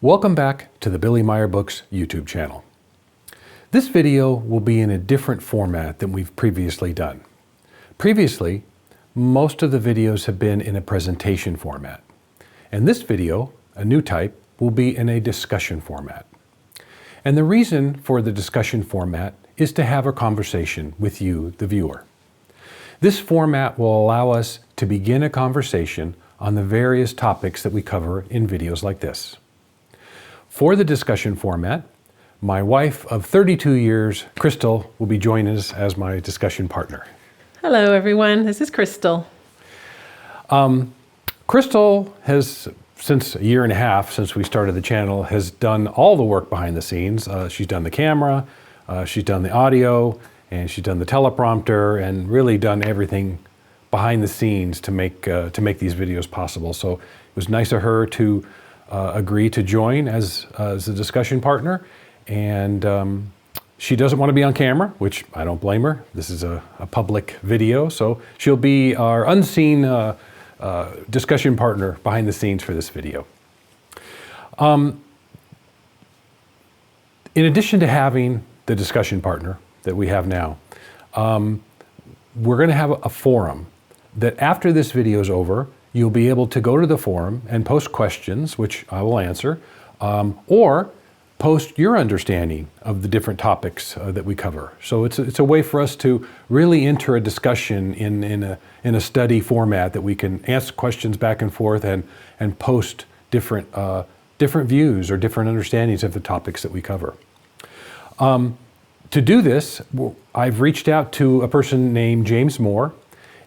Welcome back to the Billy Meier Books YouTube channel. This video will be in a different format than we've previously done. Previously, most of the videos have been in a presentation format. And this video, a new type, will be in a discussion format. And the reason for the discussion format is to have a conversation with you, the viewer. This format will allow us to begin a conversation on the various topics that we cover in videos like this. For the discussion format, my wife of 32 years, Crystal, will be joining us as my discussion partner. Hello everyone, this is Crystal. Crystal has, since a year and a half since we started the channel, has done all the work behind the scenes. She's done the camera, she's done the audio, and she's done the teleprompter, and really done everything behind the scenes to make these videos possible. So it was nice of her to agree to join as a discussion partner, and she doesn't want to be on camera, which I don't blame her. This is a public video, so she'll be our unseen discussion partner behind the scenes for this video. In addition to having the discussion partner that we have now, we're going to have a forum that after this video is over, you'll be able to go to the forum and post questions, which I will answer, or post your understanding of the different topics that we cover. So it's a way for us to really enter a discussion in a study format that we can ask questions back and forth and post different views or different understandings of the topics that we cover. To do this, I've reached out to a person named James Moore.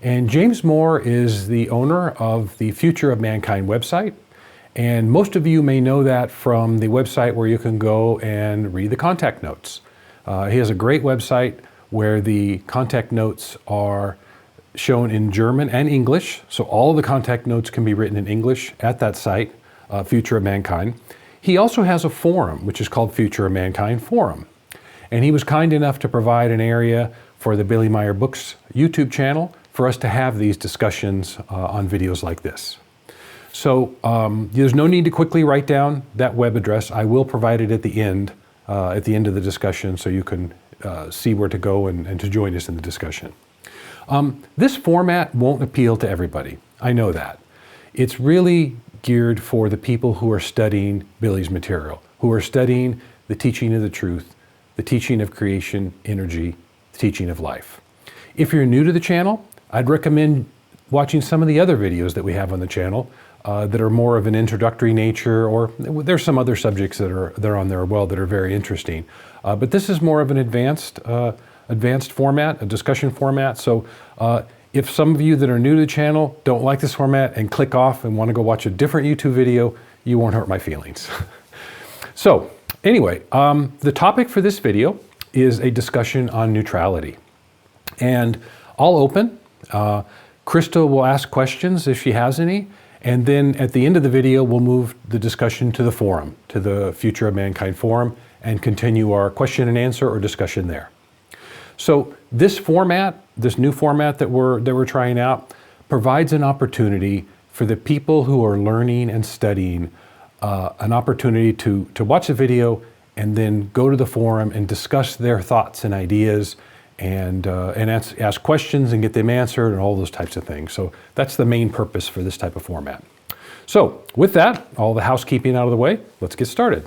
And James Moore is the owner of the Future of Mankind website. And most of you may know that from the website where you can go and read the contact notes. He has a great website where the contact notes are shown in German and English. So all of the contact notes can be written in English at that site, Future of Mankind. He also has a forum, which is called Future of Mankind Forum. And he was kind enough to provide an area for the Billy Meier Books YouTube channel for us to have these discussions on videos like this. So there's no need to quickly write down that web address. I will provide it at the end of the discussion, so you can see where to go and to join us in the discussion. This format won't appeal to everybody. I know that. It's really geared for the people who are studying Billy's material, who are studying the teaching of the truth, the teaching of creation, energy, the teaching of life. If you're new to the channel, I'd recommend watching some of the other videos that we have on the channel that are more of an introductory nature, or there's some other subjects that are on there as well that are very interesting. But this is more of an advanced format, a discussion format. So if some of you that are new to the channel don't like this format and click off and want to go watch a different YouTube video, you won't hurt my feelings. So anyway, the topic for this video is a discussion on neutrality. And I'll open. Crystal will ask questions if she has any, and then at the end of the video, we'll move the discussion to the forum, to the Future of Mankind forum, and continue our question and answer or discussion there. So this format, this new format that we're trying out, provides an opportunity for the people who are learning and studying, an opportunity to watch the video and then go to the forum and discuss their thoughts and ideas, and ask questions and get them answered and all those types of things. So that's the main purpose for this type of format. So with that, all the housekeeping out of the way, let's get started.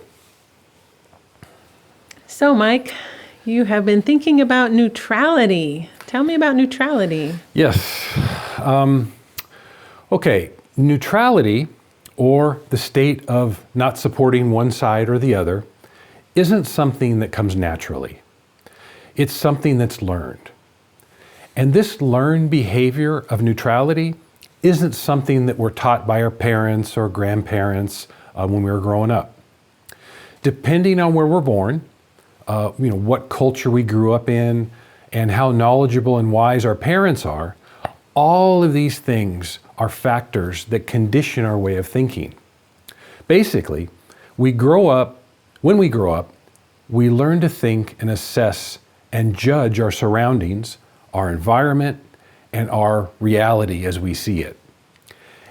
So Mike, you have been thinking about neutrality. Tell me about neutrality. Yes. Okay, neutrality, or the state of not supporting one side or the other, isn't something that comes naturally. It's something that's learned. And this learned behavior of neutrality isn't something that we're taught by our parents or grandparents when we were growing up. Depending on where we're born, what culture we grew up in, and how knowledgeable and wise our parents are, all of these things are factors that condition our way of thinking. Basically, when we grow up, we learn to think and assess and judge our surroundings, our environment, and our reality as we see it.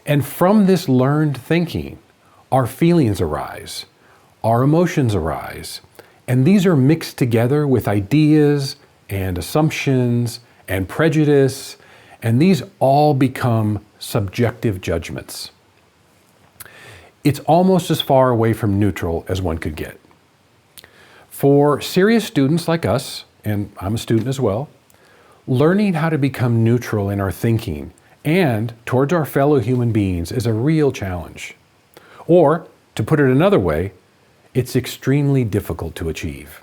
And from this learned thinking, our feelings arise. our emotions arise. And these are mixed together with ideas and assumptions and prejudice, and these all become subjective judgments. It's almost as far away from neutral as one could get. For serious students like us, and I'm a student as well, learning how to become neutral in our thinking and towards our fellow human beings is a real challenge. Or, to put it another way, it's extremely difficult to achieve.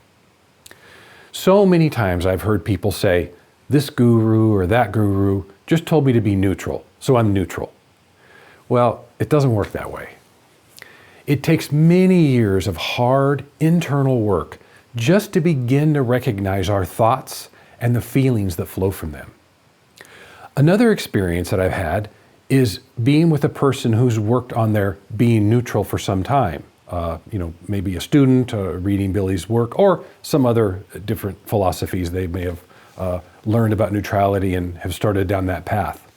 So many times I've heard people say, this guru or that guru just told me to be neutral, so I'm neutral. Well, it doesn't work that way. It takes many years of hard internal work just to begin to recognize our thoughts and the feelings that flow from them. Another experience that I've had is being with a person who's worked on their being neutral for some time. Maybe a student reading Billy's work or some other different philosophies they may have learned about neutrality and have started down that path.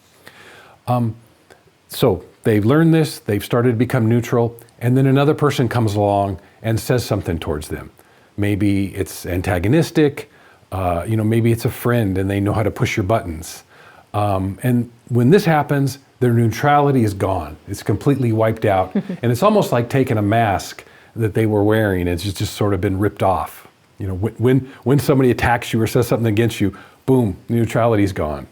So they've learned this, they've started to become neutral, and then another person comes along and says something towards them. Maybe it's antagonistic, maybe it's a friend and they know how to push your buttons. And when this happens, their neutrality is gone. It's completely wiped out. And it's almost like taking a mask that they were wearing. It's just sort of been ripped off. When somebody attacks you or says something against you, boom, neutrality is gone.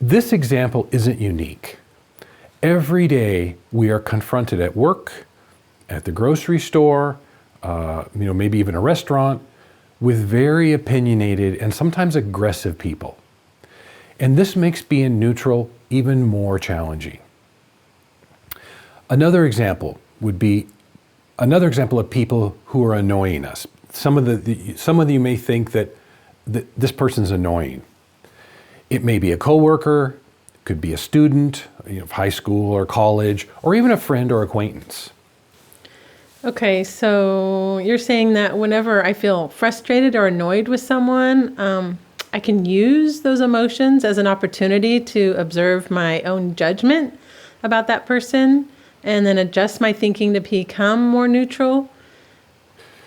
This example isn't unique. Every day we are confronted at work, at the grocery store, maybe even a restaurant, with very opinionated and sometimes aggressive people. And this makes being neutral even more challenging. Another example of people who are annoying us. Some of you may think that this person's annoying. It may be a coworker, could be a student, of high school or college, or even a friend or acquaintance. Okay, so you're saying that whenever I feel frustrated or annoyed with someone, I can use those emotions as an opportunity to observe my own judgment about that person and then adjust my thinking to become more neutral.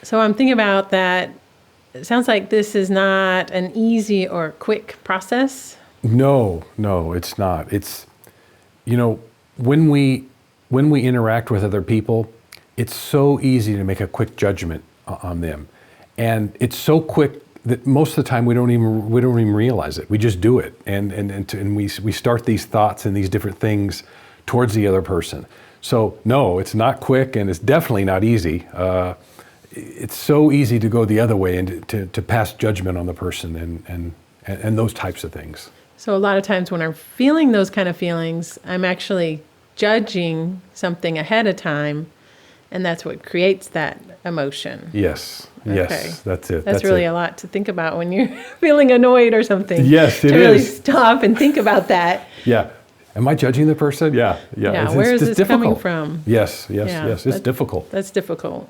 So I'm thinking about that. It sounds like this is not an easy or quick process. No, it's not. It's, when we interact with other people, it's so easy to make a quick judgment on them. And it's so quick that most of the time we don't even realize it. We just do it, and we start these thoughts and these different things towards the other person. So no, it's not quick, and it's definitely not easy. It's so easy to go the other way and to pass judgment on the person and those types of things. So a lot of times when I'm feeling those kind of feelings, I'm actually judging something ahead of time, and that's what creates that emotion. Yes, Okay. That's it. That's really a lot to think about when you're feeling annoyed or something. Yes, it to really is. stop and think about that. Yeah. Am I judging the person? Yeah. Yeah, where is this coming from? Yes. It's difficult. That's difficult.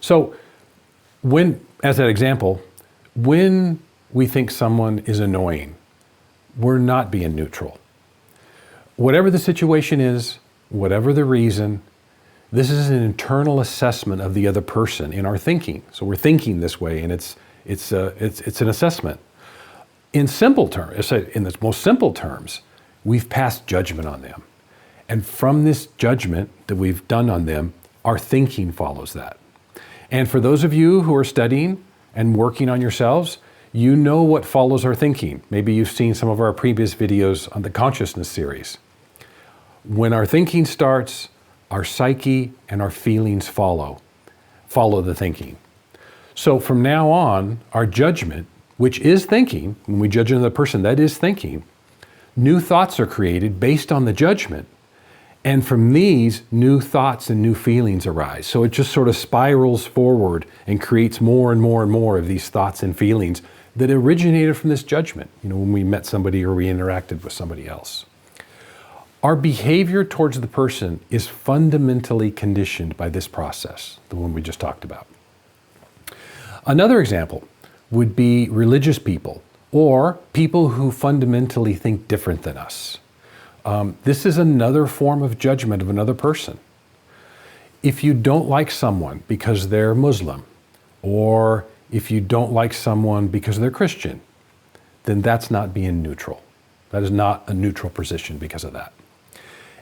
So as that example, when we think someone is annoying, we're not being neutral. Whatever the situation is, whatever the reason, this is an internal assessment of the other person in our thinking. So we're thinking this way, and it's an assessment. In simple terms, in the most simple terms, we've passed judgment on them. And from this judgment that we've done on them, our thinking follows that. And for those of you who are studying and working on yourselves, you know what follows our thinking. Maybe you've seen some of our previous videos on the consciousness series. When our thinking starts, our psyche and our feelings follow the thinking. So from now on, our judgment, which is thinking, when we judge another person, that is thinking, new thoughts are created based on the judgment. And from these, new thoughts and new feelings arise. So it just sort of spirals forward and creates more and more and more of these thoughts and feelings that originated from this judgment, when we met somebody or we interacted with somebody else. Our behavior towards the person is fundamentally conditioned by this process, the one we just talked about. Another example would be religious people or people who fundamentally think different than us. This is another form of judgment of another person. If you don't like someone because they're Muslim, or if you don't like someone because they're Christian, then that's not being neutral. That is not a neutral position because of that.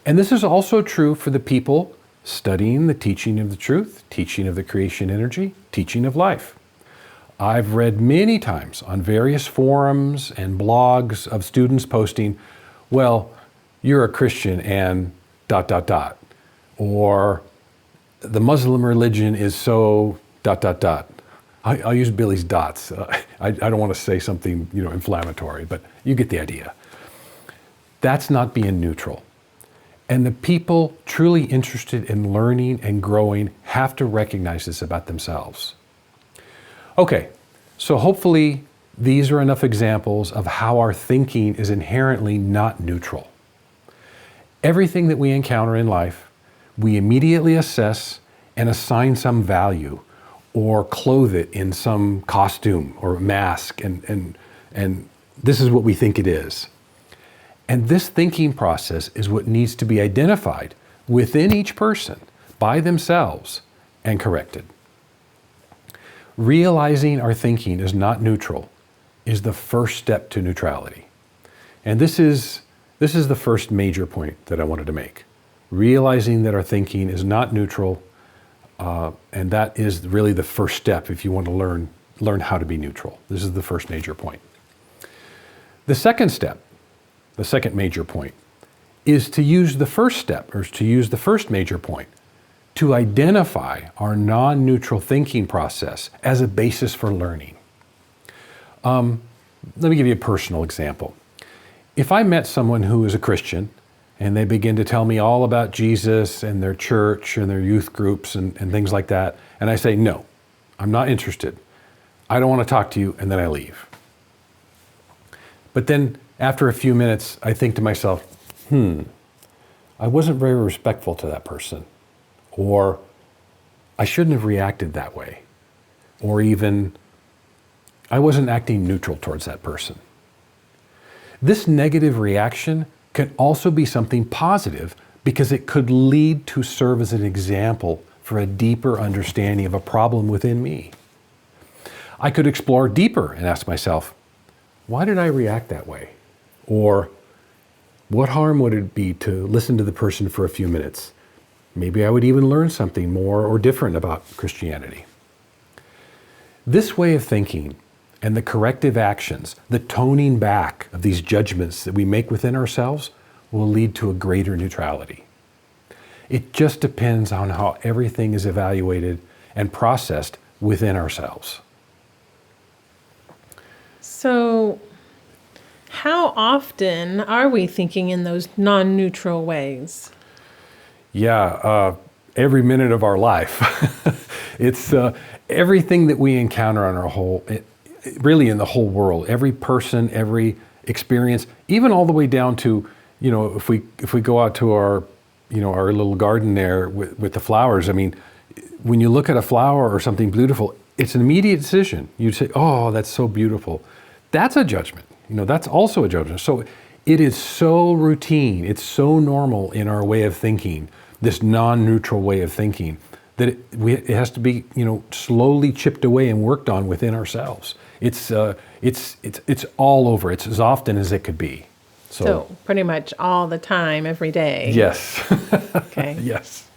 And this is also true for the people studying the teaching of the truth, teaching of the creation energy, teaching of life. I've read many times on various forums and blogs of students posting, well, you're a Christian and ... or the Muslim religion is so ... I'll use Billy's dots. I don't want to say something, inflammatory, but you get the idea. That's not being neutral. And the people truly interested in learning and growing have to recognize this about themselves. Okay, so hopefully these are enough examples of how our thinking is inherently not neutral. Everything that we encounter in life, we immediately assess and assign some value or clothe it in some costume or mask, and this is what we think it is. And this thinking process is what needs to be identified within each person by themselves and corrected. Realizing our thinking is not neutral is the first step to neutrality. And this is the first major point that I wanted to make. Realizing that our thinking is not neutral, and that is really the first step if you want to learn how to be neutral. This is the first major point. The second step, the second major point, is to use the first step, or to use the first major point, to identify our non-neutral thinking process as a basis for learning. Let me give you a personal example. If I met someone who is a Christian and they begin to tell me all about Jesus and their church and their youth groups and things like that, and I say, no, I'm not interested. I don't want to talk to you, and then I leave. But then after a few minutes, I think to myself, I wasn't very respectful to that person, or I shouldn't have reacted that way, or even I wasn't acting neutral towards that person. This negative reaction can also be something positive because it could lead to serve as an example for a deeper understanding of a problem within me. I could explore deeper and ask myself, why did I react that way? Or what harm would it be to listen to the person for a few minutes? Maybe I would even learn something more or different about Christianity. This way of thinking and the corrective actions, the toning back of these judgments that we make within ourselves will lead to a greater neutrality. It just depends on how everything is evaluated and processed within ourselves. So, how often are we thinking in those non-neutral ways? Yeah, every minute of our life. It's everything that we encounter on our really in the whole world, every person, every experience, even all the way down to, if we go out to our little garden there with the flowers. I mean, when you look at a flower or something beautiful, it's an immediate decision. You say, oh, that's so beautiful. That's a judgment. That's also a judgment. So it is so routine. It's so normal in our way of thinking, this non-neutral way of thinking, that it has to be, slowly chipped away and worked on within ourselves. It's all over. It's as often as it could be. So pretty much all the time, every day. Yes. Okay. Yes.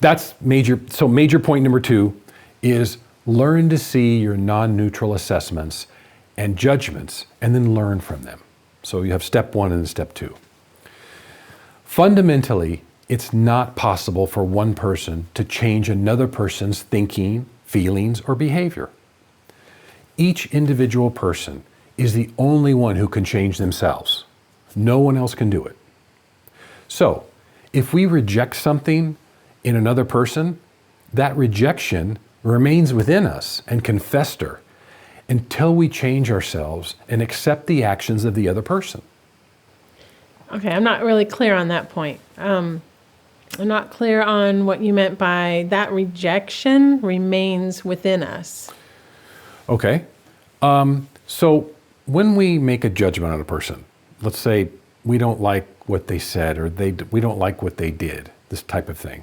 That's major. So major point number 2 is learn to see your non-neutral assessments and judgments, and then learn from them. So you have step 1 and step 2. Fundamentally, it's not possible for one person to change another person's thinking, feelings, or behavior. Each individual person is the only one who can change themselves. No one else can do it. So, if we reject something in another person, that rejection remains within us and can fester until we change ourselves and accept the actions of the other person. Okay, I'm not really clear on that point. I'm not clear on what you meant by that rejection remains within us. Okay. So when we make a judgment on a person, let's say we don't like what they said or we don't like what they did, this type of thing.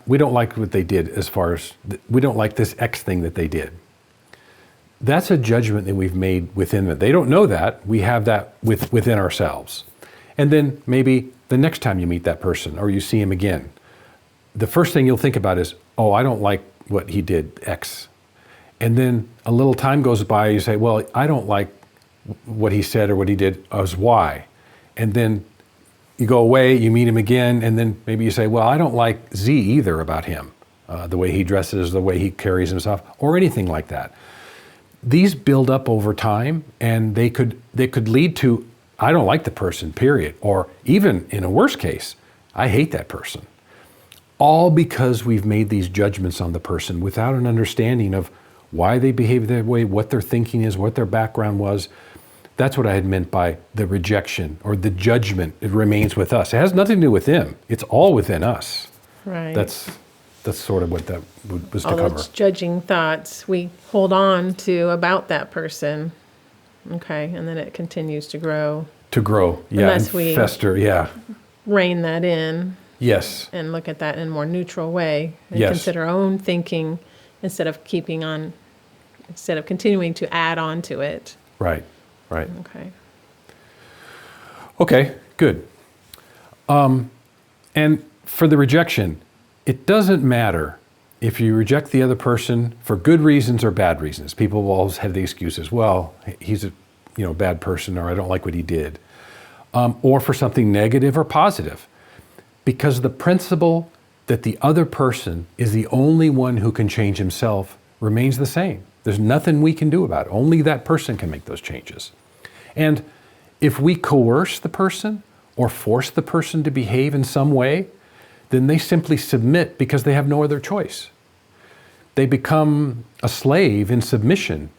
we don't like what they did as far as, we don't like this X thing that they did. That's a judgment that we've made within them. They don't know that. We have that within ourselves. And then maybe the next time you meet that person or you see him again, the first thing you'll think about is, oh, I don't like what he did, X. And then a little time goes by, you say, well, I don't like what he said or what he did as Y. And then you go away, you meet him again, and then maybe you say, well, I don't like Z either about him, the way he dresses, the way he carries himself, or anything like that. These build up over time, and they could lead to, I don't like the person, period. Or even in a worse case, I hate that person. All because we've made these judgments on the person without an understanding of why they behave that way, what their thinking is, what their background was. That's what I had meant by the rejection or the judgment. It remains with us. It has nothing to do with them. It's all within us. Right. That's sort of what that was to All cover. those judging thoughts we hold on to about that person. Okay, and then it continues to grow. To grow, yeah, Unless and we fester, yeah. Rein that in Yes, and look at that in a more neutral way and Yes. consider our own thinking instead of continuing to add on to it. right, right. Okay. Okay, good. And for the rejection, it doesn't matter if you reject the other person for good reasons or bad reasons. People will always have the excuses, well, he's a bad person, or I don't like what he did, or for something negative or positive. Because the principle that the other person is the only one who can change himself remains the same. There's nothing we can do about it. Only that person can make those changes. And if we coerce the person or force the person to behave in some way, then they simply submit because they have no other choice. They become a slave in submission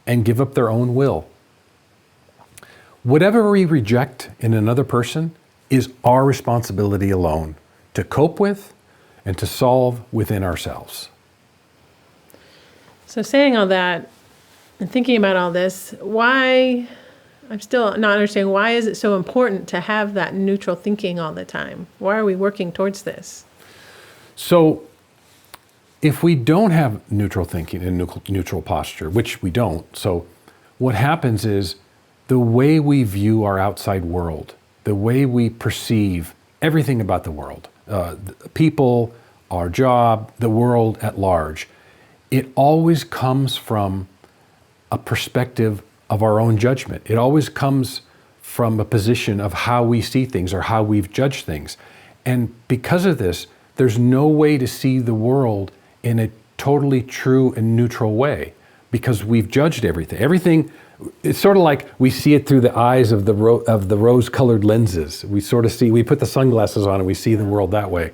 and give up their own will. Whatever we reject in another person is our responsibility alone to cope with and to solve within ourselves. So saying all that and thinking about all this, why, I'm still not understanding, why is it so important to have that neutral thinking all the time? Why are we working towards this? So if we don't have neutral thinking and neutral posture, which we don't, so what happens is the way we view our outside world, the way we perceive everything about the world, people, our job, the world at large, it always comes from a perspective of our own judgment. It always comes from a position of how we see things or how we've judged things. And because of this, there's no way to see the world in a totally true and neutral way because we've judged everything. Everything, it's sort of like we see it through the eyes of the rose-colored lenses. We sort of see, we put the sunglasses on and we see the world that way.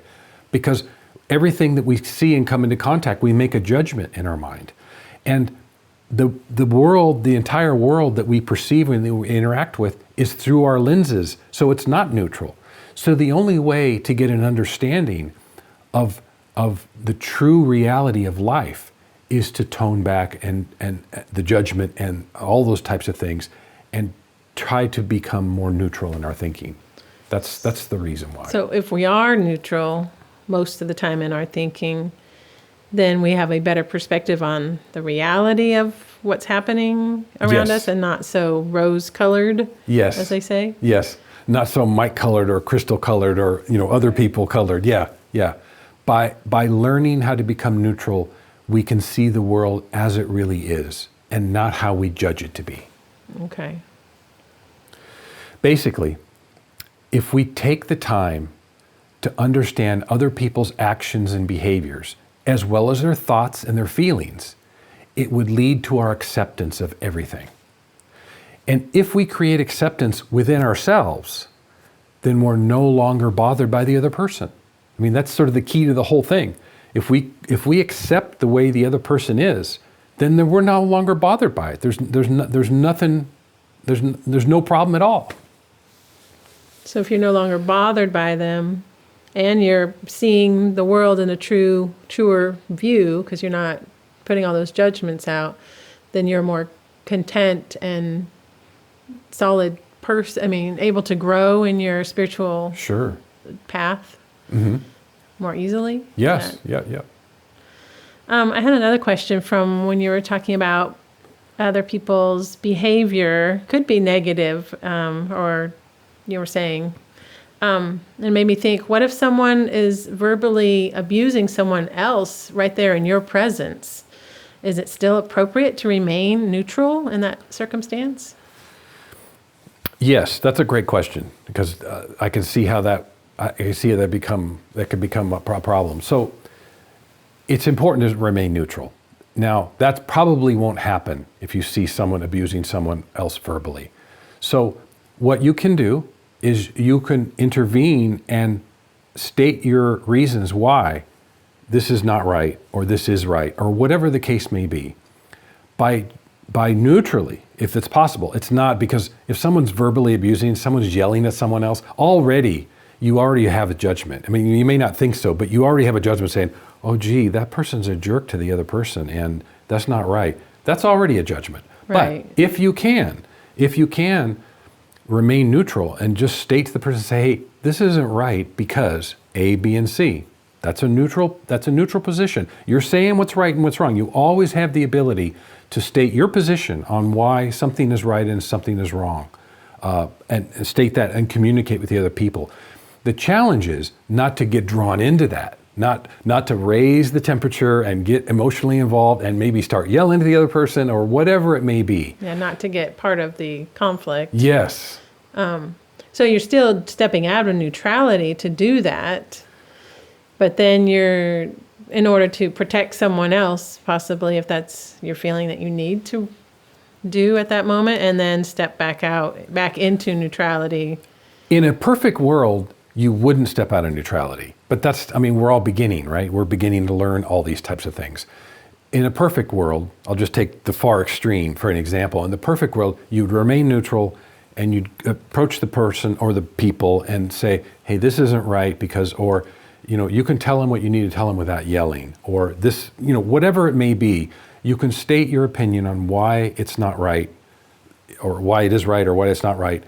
Because everything that we see and come into contact, we make a judgment in our mind. And the world, the entire world that we perceive and we interact with is through our lenses, so it's not neutral. So the only way to get an understanding of the true reality of life is to tone back and the judgment and all those types of things and try to become more neutral in our thinking. That's the reason why. So if we are neutral most of the time in our thinking, then we have a better perspective on the reality of what's happening around Yes. us and not so rose-colored, Yes. as they say. Yes, not so Mike-colored or crystal-colored or other people colored. Yeah, yeah. By learning how to become neutral, we can see the world as it really is and not how we judge it to be. Okay. Basically, if we take the time to understand other people's actions and behaviors, as well as their thoughts and their feelings, it would lead to our acceptance of everything. And if we create acceptance within ourselves, then we're no longer bothered by the other person. I mean, that's sort of the key to the whole thing. If we accept the way the other person is, then we're no longer bothered by it. There's no problem at all. So if you're no longer bothered by them and you're seeing the world in a truer view, because you're not putting all those judgments out, then you're more content and solid person, able to grow in your spiritual Sure. path. Mm-hmm. more easily? Yes, yeah. I had another question from when you were talking about other people's behavior could be negative, or you were saying, it made me think, what if someone is verbally abusing someone else right there in your presence? Is it still appropriate to remain neutral in that circumstance? Yes, that's a great question, because I can see how that could become a problem. So it's important to remain neutral. Now, that probably won't happen if you see someone abusing someone else verbally. So what you can do is you can intervene and state your reasons why this is not right, or this is right, or whatever the case may be, by neutrally, if it's possible. It's not, because if someone's verbally abusing, someone's yelling at someone else, you already have a judgment. I mean, you may not think so, but you already have a judgment saying, oh gee, that person's a jerk to the other person, and that's not right. That's already a judgment. Right. But if you can remain neutral and just state to the person, say, hey, this isn't right because A, B, and C. That's a neutral position. You're saying what's right and what's wrong. You always have the ability to state your position on why something is right and something is wrong, and state that and communicate with the other people. The challenge is not to get drawn into that, not to raise the temperature and get emotionally involved and maybe start yelling to the other person or whatever it may be. Yeah, not to get part of the conflict. Yes. So you're still stepping out of neutrality to do that, but then you're, in order to protect someone else, possibly, if that's your feeling that you need to do at that moment, and then step back into neutrality. In a perfect world, you wouldn't step out of neutrality. But we're all beginning, right? We're beginning to learn all these types of things. In a perfect world, I'll just take the far extreme for an example. In the perfect world, you'd remain neutral and you'd approach the person or the people and say, hey, this isn't right because, or, you can tell them what you need to tell them without yelling, or this, whatever it may be, you can state your opinion on why it's not right, or why it is right, or why it's not right.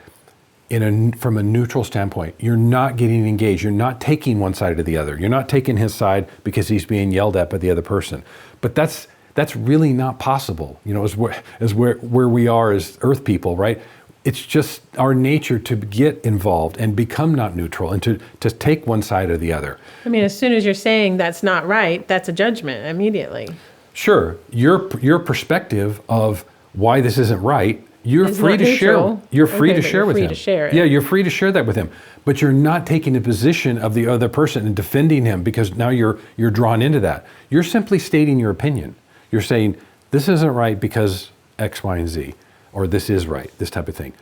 From a neutral standpoint, you're not getting engaged. You're not taking one side or the other. You're not taking his side because he's being yelled at by the other person. But that's really not possible. As where we are as Earth people, right? It's just our nature to get involved and become not neutral and to take one side or the other. I mean, as soon as you're saying that's not right, that's a judgment immediately. Sure, your perspective of why this isn't right. You're free to share. You're free to share with him. Yeah, you're free to share that with him. But you're not taking the position of the other person and defending him, because now you're drawn into that. You're simply stating your opinion. You're saying this isn't right because X, Y, and Z, or this is right, this type of thing.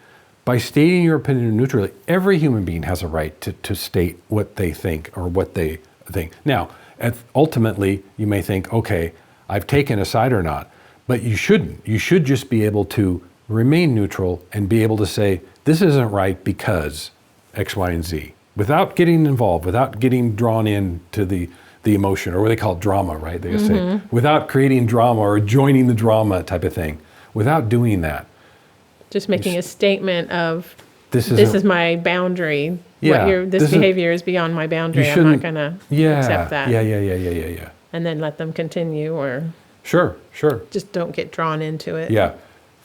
By stating your opinion neutrally, every human being has a right to state what they think or what they think. Now, ultimately, you may think, okay, I've taken a side or not, but you shouldn't. You should just be able to remain neutral and be able to say, this isn't right because X, Y, and Z, without getting involved, without getting drawn into the emotion, or what they call drama, right? They say, without creating drama or joining the drama type of thing, without doing that. Just making a statement of, this is my boundary. Yeah, this behavior is beyond my boundary. I'm not going to accept that. Yeah. And then let them continue, or Sure. just don't get drawn into it. Yeah.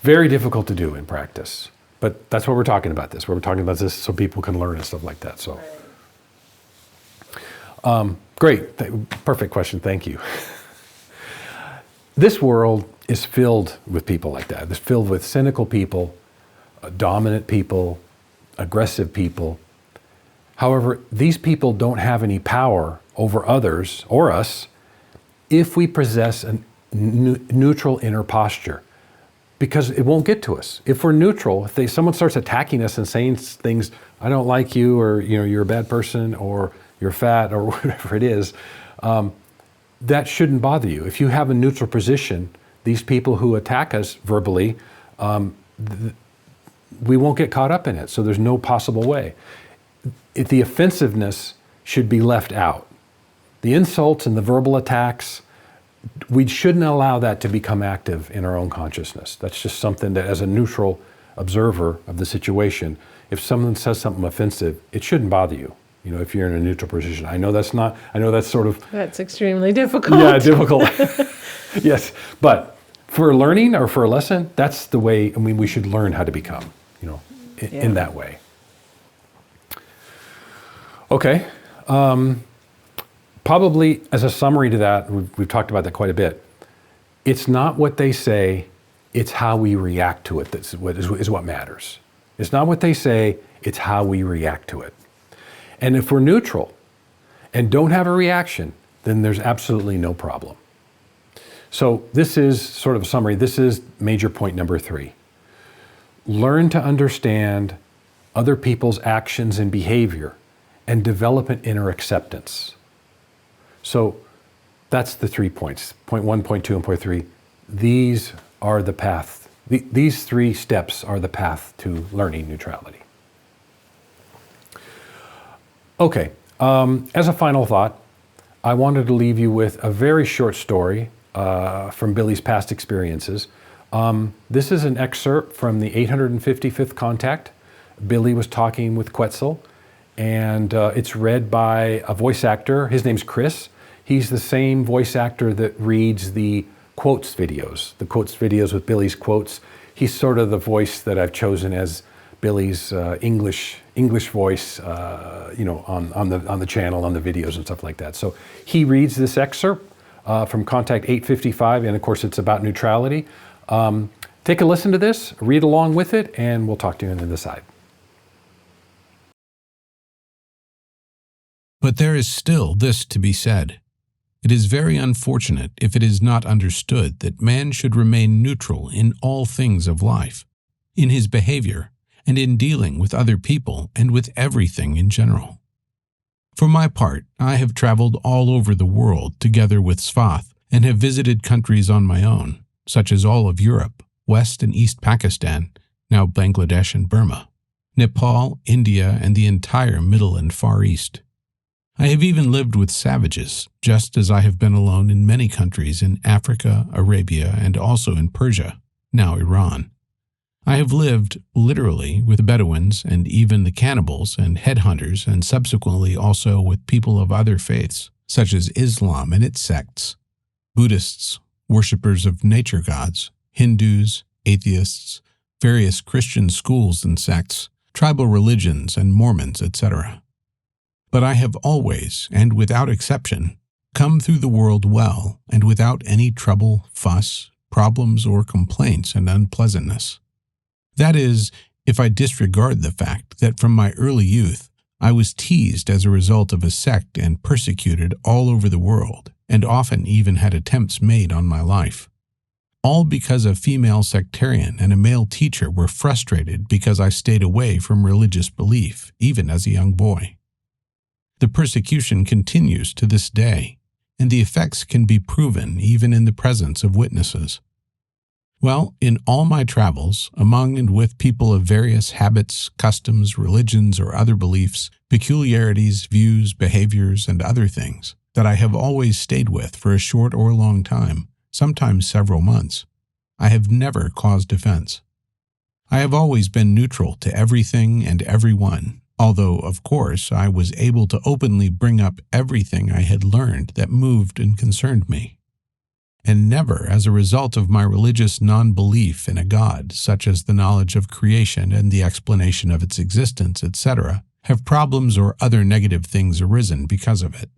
Very difficult to do in practice, but that's what we're talking about this. We're talking about this so people can learn and stuff like that. So, great, perfect question. Thank you. This world is filled with people like that. It's filled with cynical people, dominant people, aggressive people. However, these people don't have any power over others or us if we possess a neutral inner posture. Because it won't get to us. If we're neutral, if someone starts attacking us and saying things, I don't like you, or you're a bad person, or you're fat, or whatever it is, that shouldn't bother you. If you have a neutral position, these people who attack us verbally, we won't get caught up in it. So there's no possible way. The offensiveness should be left out. The insults and the verbal attacks, we shouldn't allow that to become active in our own consciousness. That's just something that, as a neutral observer of the situation, if someone says something offensive, it shouldn't bother you. if you're in a neutral position. I know that's sort of, That's extremely difficult. yeah, difficult. Yes, but for learning or for a lesson, that's the way, we should learn how to become, in that way. Okay. Probably as a summary to that, we've talked about that quite a bit. It's not what they say, it's how we react to it is what matters. It's not what they say, it's how we react to it. And if we're neutral and don't have a reaction, then there's absolutely no problem. So this is sort of a summary. This is major point number 3. Learn to understand other people's actions and behavior and develop an inner acceptance. So that's the 3 points. Point 1, point 2, and point 3. These are the path. These 3 steps are the path to learning neutrality. Okay, as a final thought, I wanted to leave you with a very short story from Billy's past experiences. This is an excerpt from the 855th contact. Billy was talking with Quetzal, and it's read by a voice actor. His name's Chris. He's the same voice actor that reads the quotes videos with Billy's quotes. He's sort of the voice that I've chosen as Billy's English voice, on the channel, on the videos and stuff like that. So he reads this excerpt from Contact 855, and of course it's about neutrality. Take a listen to this, read along with it, and we'll talk to you on the other side. But there is still this to be said. It is very unfortunate if it is not understood that man should remain neutral in all things of life, in his behavior, and in dealing with other people and with everything in general. For my part, I have traveled all over the world together with Svath and have visited countries on my own, such as all of Europe, West and East Pakistan, now Bangladesh and Burma, Nepal, India, and the entire Middle and Far East. I have even lived with savages, just as I have been alone in many countries in Africa, Arabia, and also in Persia, now Iran. I have lived, literally, with the Bedouins and even the cannibals and headhunters, and subsequently also with people of other faiths, such as Islam and its sects, Buddhists, worshippers of nature gods, Hindus, atheists, various Christian schools and sects, tribal religions, and Mormons, etc. But I have always, and without exception, come through the world well and without any trouble, fuss, problems, or complaints and unpleasantness. That is, if I disregard the fact that from my early youth I was teased as a result of a sect and persecuted all over the world, and often even had attempts made on my life. All because a female sectarian and a male teacher were frustrated because I stayed away from religious belief, even as a young boy. The persecution continues to this day, and the effects can be proven even in the presence of witnesses. Well, in all my travels, among and with people of various habits, customs, religions, or other beliefs, peculiarities, views, behaviors, and other things, that I have always stayed with for a short or long time, sometimes several months, I have never caused offense. I have always been neutral to everything and everyone, although, of course, I was able to openly bring up everything I had learned that moved and concerned me. And never as a result of my religious non-belief in a God, such as the knowledge of creation and the explanation of its existence, etc., have problems or other negative things arisen because of it.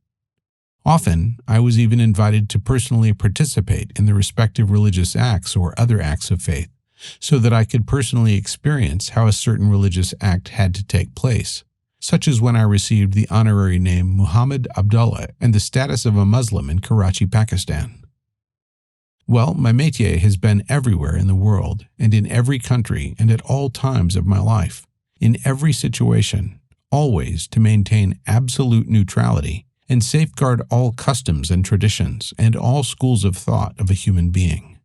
Often, I was even invited to personally participate in the respective religious acts or other acts of faith, so that I could personally experience how a certain religious act had to take place, such as when I received the honorary name Muhammad Abdullah and the status of a Muslim in Karachi, Pakistan. Well, my métier has been everywhere in the world, and in every country, and at all times of my life, in every situation, always to maintain absolute neutrality and safeguard all customs and traditions and all schools of thought of a human being.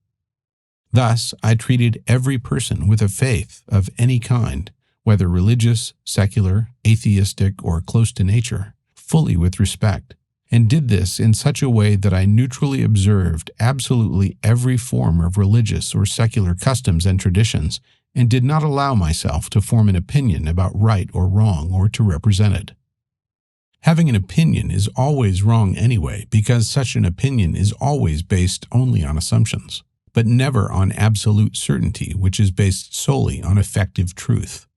Thus, I treated every person with a faith of any kind, whether religious, secular, atheistic, or close to nature, fully with respect, and did this in such a way that I neutrally observed absolutely every form of religious or secular customs and traditions, and did not allow myself to form an opinion about right or wrong or to represent it. Having an opinion is always wrong anyway, because such an opinion is always based only on assumptions, but never on absolute certainty, which is based solely on effective truth.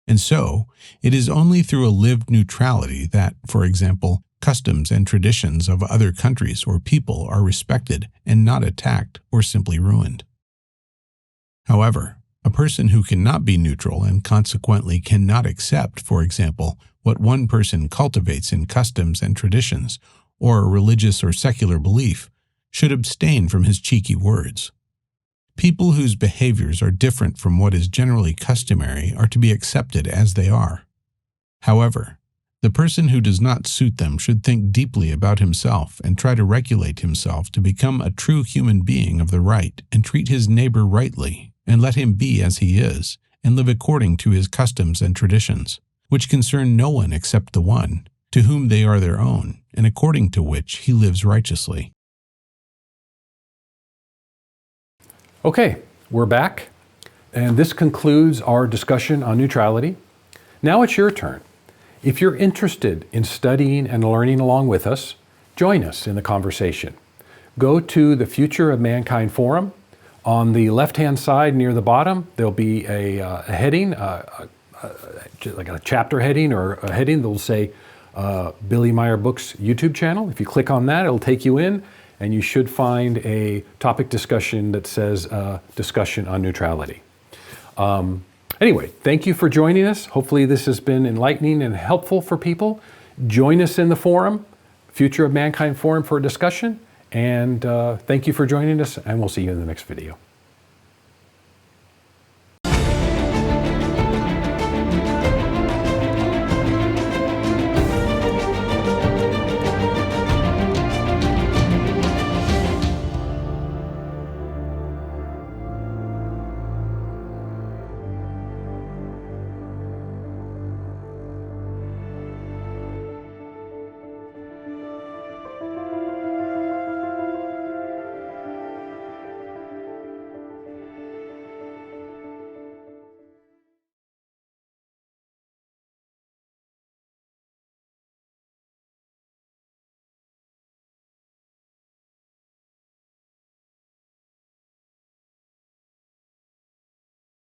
And so, it is only through a lived neutrality that, for example, customs and traditions of other countries or people are respected and not attacked or simply ruined. However, a person who cannot be neutral and consequently cannot accept, for example, what one person cultivates in customs and traditions, or a religious or secular belief, should abstain from his cheeky words. People whose behaviors are different from what is generally customary are to be accepted as they are. However, the person who does not suit them should think deeply about himself and try to regulate himself to become a true human being of the right and treat his neighbor rightly and let him be as he is and live according to his customs and traditions, which concern no one except the one, to whom they are their own, and according to which he lives righteously. Okay, we're back, and this concludes our discussion on neutrality. Now it's your turn. If you're interested in studying and learning along with us, join us in the conversation. Go to the Future of Mankind Forum. On the left-hand side near the bottom, there'll be a heading, like a chapter heading or a heading that will say Billy Meier Books YouTube channel. If you click on that, it'll take you in, and you should find a topic discussion that says discussion on neutrality. Anyway, thank you for joining us. Hopefully this has been enlightening and helpful for people. Join us in the forum, Future of Mankind Forum, for a discussion. And thank you for joining us, and we'll see you in the next video.